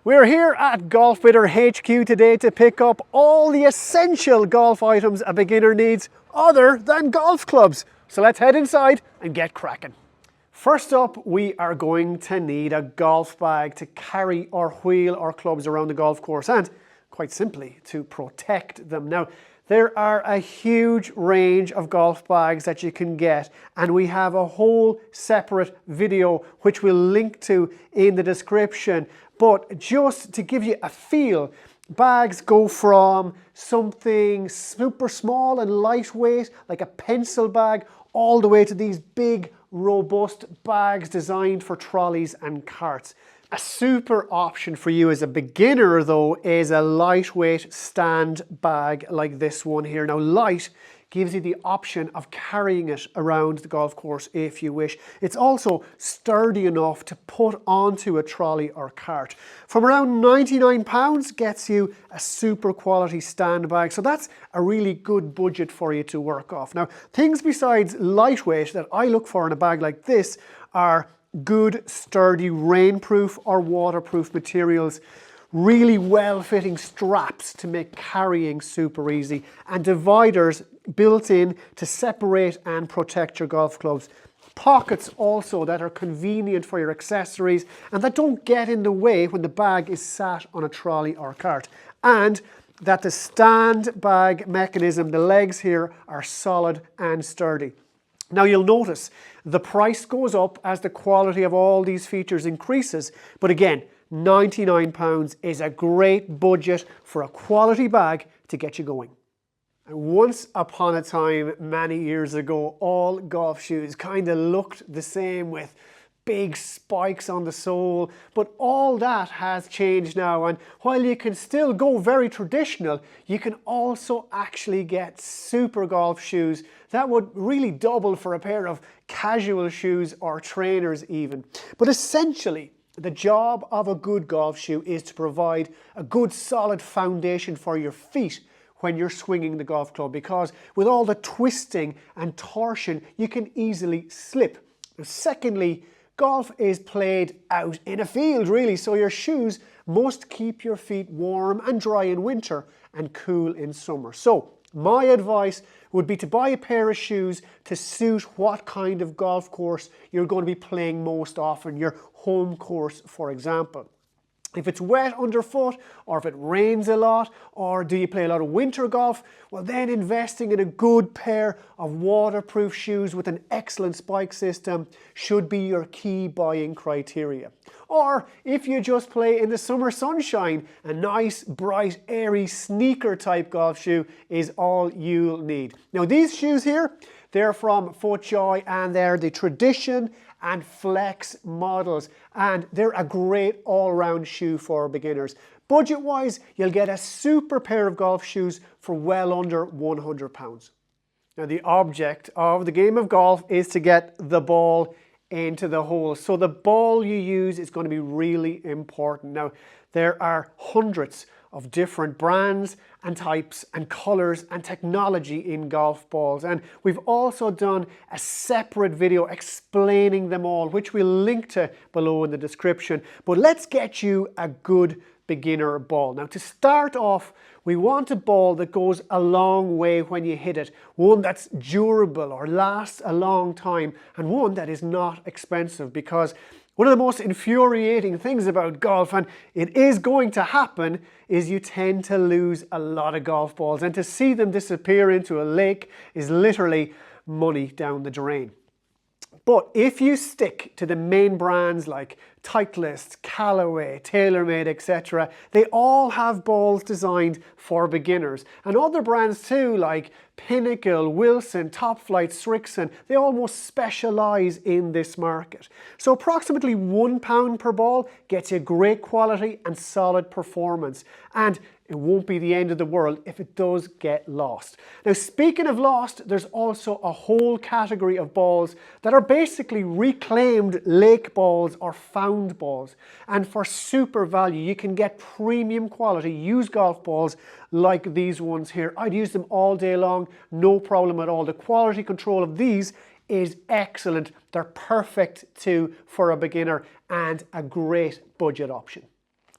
We're here at Golf Bidder HQ today to pick up all the essential golf items a beginner needs other than golf clubs. So let's head inside and get cracking. First up, we are going to need a golf bag to carry or wheel our clubs around the golf course and, quite simply, to protect them. Now, there are a huge range of golf bags that you can get, and we have a whole separate video which we'll link to in the description. But just to give you a feel, bags go from something super small and lightweight, like a pencil bag, all the way to these big, robust bags designed for trolleys and carts. A super option for you as a beginner though is a lightweight stand bag like this one here. Now light gives you the option of carrying it around the golf course if you wish. It's also sturdy enough to put onto a trolley or cart. From around £99 gets you a super quality stand bag, so that's a really good budget for you to work off. Now, things besides lightweight that I look for in a bag like this are good, sturdy, rainproof or waterproof materials, really well-fitting straps to make carrying super easy, and dividers built in to separate and protect your golf clubs. Pockets also that are convenient for your accessories and that don't get in the way when the bag is sat on a trolley or cart. And that the stand bag mechanism, the legs here, are solid and sturdy. Now you'll notice the price goes up as the quality of all these features increases, but again, £99 is a great budget for a quality bag to get you going. And once upon a time, many years ago, all golf shoes kind of looked the same with big spikes on the sole, but all that has changed now, and while you can still go very traditional, you can also actually get super golf shoes that would really double for a pair of casual shoes or trainers even. But essentially, the job of a good golf shoe is to provide a good solid foundation for your feet when you're swinging the golf club, because with all the twisting and torsion, you can easily slip. And secondly, golf is played out in a field really, so your shoes must keep your feet warm and dry in winter and cool in summer. So my advice would be to buy a pair of shoes to suit what kind of golf course you're going to be playing most often, your home course for example. If it's wet underfoot, or if it rains a lot, or do you play a lot of winter golf, well then investing in a good pair of waterproof shoes with an excellent spike system should be your key buying criteria. Or if you just play in the summer sunshine, a nice, bright, airy sneaker type golf shoe is all you'll need. Now these shoes here, they're from FootJoy and they're the Tradition and Flex models, and they're a great all-round shoe for beginners. Budget-wise, you'll get a super pair of golf shoes for well under £100. Now the object of the game of golf is to get the ball into the hole, so the ball you use is going to be really important. Now there are hundreds of different brands and types and colors and technology in golf balls, and we've also done a separate video explaining them all, which we'll link to below in the description. But let's get you a good beginner ball. Now to start off, we want a ball that goes a long way when you hit it, one that's durable or lasts a long time, and one that is not expensive, because one of the most infuriating things about golf, and it is going to happen, is you tend to lose a lot of golf balls, and to see them disappear into a lake is literally money down the drain. But if you stick to the main brands like Titleist, Callaway, TaylorMade, etc., they all have balls designed for beginners. And other brands too, like Pinnacle, Wilson, Top Flight, Srixon, they almost specialize in this market. So approximately £1 per ball gets you great quality and solid performance. And it won't be the end of the world if it does get lost. Now, speaking of lost, there's also a whole category of balls that are basically reclaimed lake balls or found balls. And for super value, you can get premium quality used golf balls like these ones here. I'd use them all day long, no problem at all. The quality control of these is excellent. They're perfect too for a beginner and a great budget option.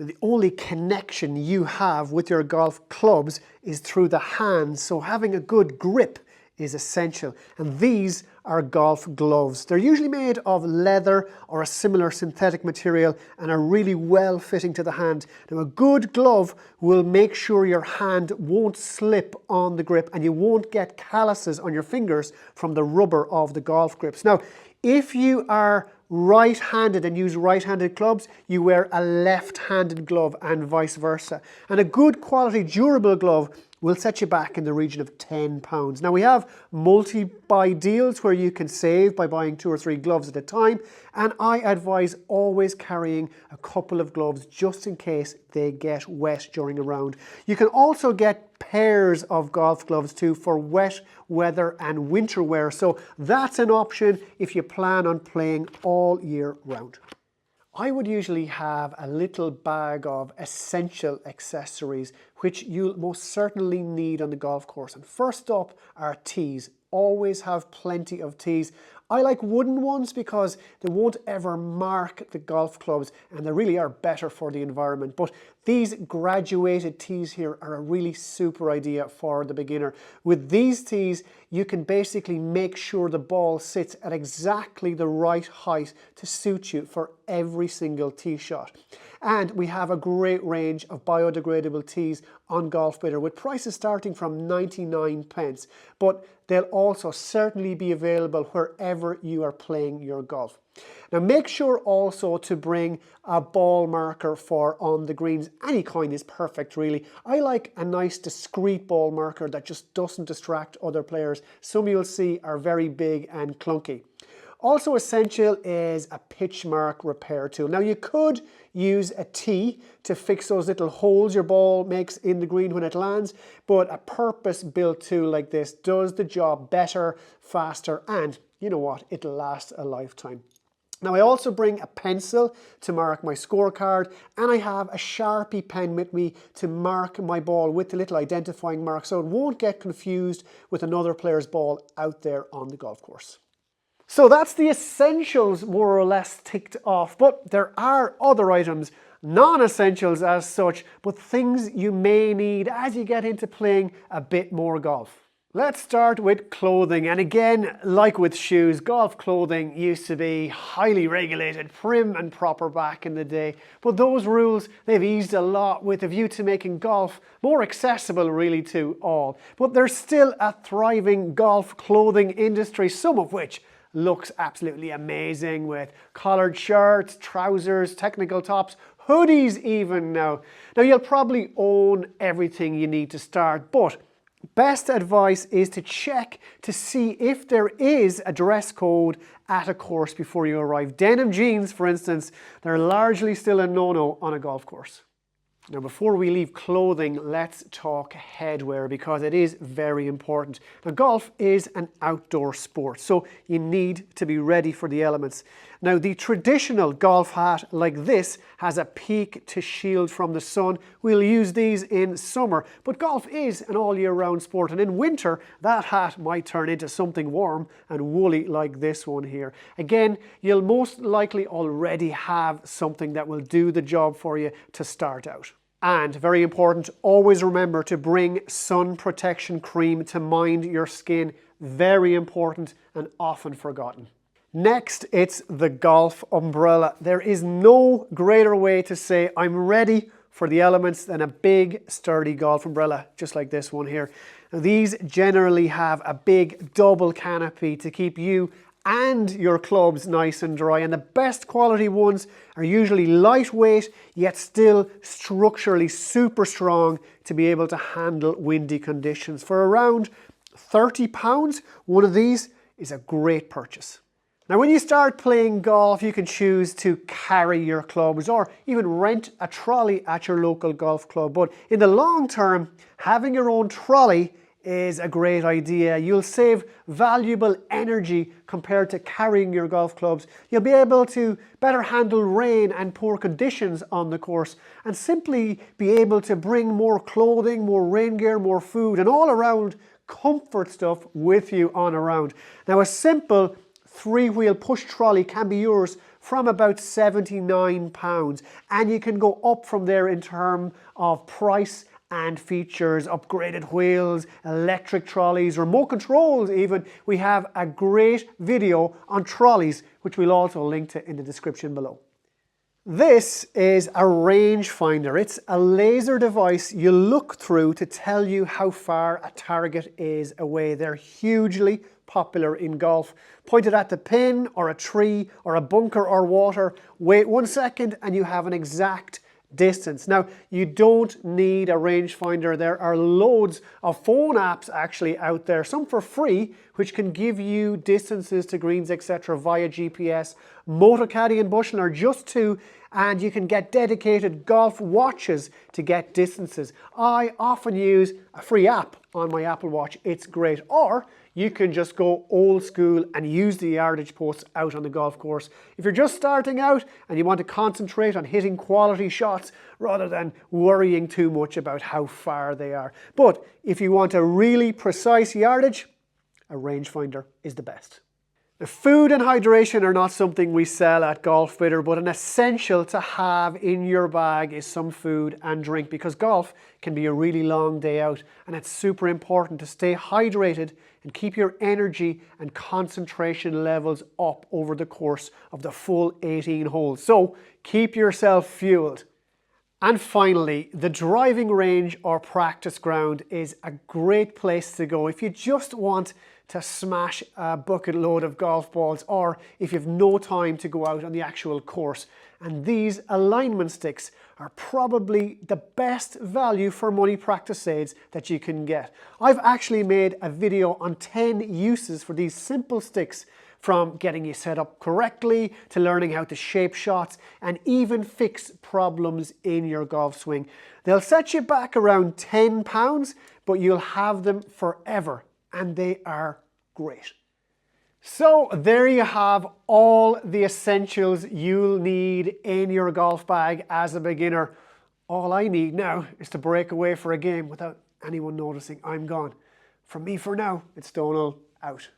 The only connection you have with your golf clubs is through the hands, so having a good grip is essential. And these are golf gloves. They're usually made of leather or a similar synthetic material and are really well fitting to the hand. Now, a good glove will make sure your hand won't slip on the grip and you won't get calluses on your fingers from the rubber of the golf grips. Now, if you are right-handed and use right-handed clubs, you wear a left-handed glove and vice versa. And a good quality durable glove will set you back in the region of £10. Now, we have multi-buy deals where you can save by buying 2 or 3 gloves at a time, and I advise always carrying a couple of gloves just in case they get wet during a round. You can also get pairs of golf gloves too for wet weather and winter wear, so that's an option if you plan on playing all year round. I would usually have a little bag of essential accessories which you'll most certainly need on the golf course. And first up are tees. Always have plenty of tees. I like wooden ones because they won't ever mark the golf clubs and they really are better for the environment. But these graduated tees here are a really super idea for the beginner. With these tees, you can basically make sure the ball sits at exactly the right height to suit you for every single tee shot. And we have a great range of biodegradable tees on GolfBidder with prices starting from 99 pence. But they'll also certainly be available wherever you are playing your golf. Now, make sure also to bring a ball marker for on the greens. Any kind is perfect, really. I like a nice discreet ball marker that just doesn't distract other players. Some you'll see are very big and clunky. Also essential is a pitch mark repair tool. Now, you could use a tee to fix those little holes your ball makes in the green when it lands, but a purpose-built tool like this does the job better, faster, and you know what? It'll last a lifetime. Now, I also bring a pencil to mark my scorecard, and I have a Sharpie pen with me to mark my ball with the little identifying mark so it won't get confused with another player's ball out there on the golf course. So that's the essentials more or less ticked off, but there are other items, non-essentials as such, but things you may need as you get into playing a bit more golf. Let's start with clothing, and again, like with shoes, golf clothing used to be highly regulated, prim and proper back in the day, but those rules, they've eased a lot with a view to making golf more accessible really to all. But there's still a thriving golf clothing industry, some of which looks absolutely amazing with collared shirts, trousers, technical tops, hoodies even now. Now, you'll probably own everything you need to start, but best advice is to check to see if there is a dress code at a course before you arrive. Denim jeans, for instance, they're largely still a no-no on a golf course. Now, before we leave clothing, let's talk headwear because it is very important. Now, golf is an outdoor sport, so you need to be ready for the elements. Now, the traditional golf hat like this has a peak to shield from the sun. We'll use these in summer, but golf is an all year round sport, and in winter, that hat might turn into something warm and woolly like this one here. Again, you'll most likely already have something that will do the job for you to start out. And very important, always remember to bring sun protection cream to mind your skin. Very important and often forgotten. Next, it's the golf umbrella. There is no greater way to say I'm ready for the elements than a big sturdy golf umbrella, just like this one here. Now, these generally have a big double canopy to keep you and your clubs nice and dry, and the best quality ones are usually lightweight yet still structurally super strong to be able to handle windy conditions. For around £30, one of these is a great purchase. Now, when you start playing golf, you can choose to carry your clubs or even rent a trolley at your local golf club, but in the long term, having your own trolley is a great idea. You'll save valuable energy compared to carrying your golf clubs. You'll be able to better handle rain and poor conditions on the course and simply be able to bring more clothing, more rain gear, more food and all around comfort stuff with you on around. Now, a simple 3-wheel push trolley can be yours from about £79, and you can go up from there in terms of price and features, upgraded wheels, electric trolleys, remote controls even. We have a great video on trolleys, which we'll also link to in the description below. This is a rangefinder. It's a laser device you look through to tell you how far a target is away. They're hugely popular in golf. Point it at the pin or a tree or a bunker or water. Wait 1 second and you have an exact distance. Now, you don't need a rangefinder. There are loads of phone apps actually out there, some for free, which can give you distances to greens, etc. via GPS. MotoCaddy and Bushnell are just two, and you can get dedicated golf watches to get distances. I often use a free app on my Apple Watch. It's great. Or you can just go old school and use the yardage posts out on the golf course. If you're just starting out and you want to concentrate on hitting quality shots rather than worrying too much about how far they are. But if you want a really precise yardage, a rangefinder is the best. Now, food and hydration are not something we sell at Golf Fitter, but an essential to have in your bag is some food and drink, because golf can be a really long day out, and it's super important to stay hydrated and keep your energy and concentration levels up over the course of the full 18 holes. So keep yourself fueled. And finally, the driving range or practice ground is a great place to go if you just want to smash a bucket load of golf balls, or if you've no time to go out on the actual course. And these alignment sticks are probably the best value for money practice aids that you can get. I've actually made a video on 10 uses for these simple sticks, from getting you set up correctly to learning how to shape shots and even fix problems in your golf swing. They'll set you back around £10, but you'll have them forever, and they are great. So there you have all the essentials you'll need in your golf bag as a beginner. All I need now is to break away for a game without anyone noticing I'm gone. From me for now, it's Donal, out.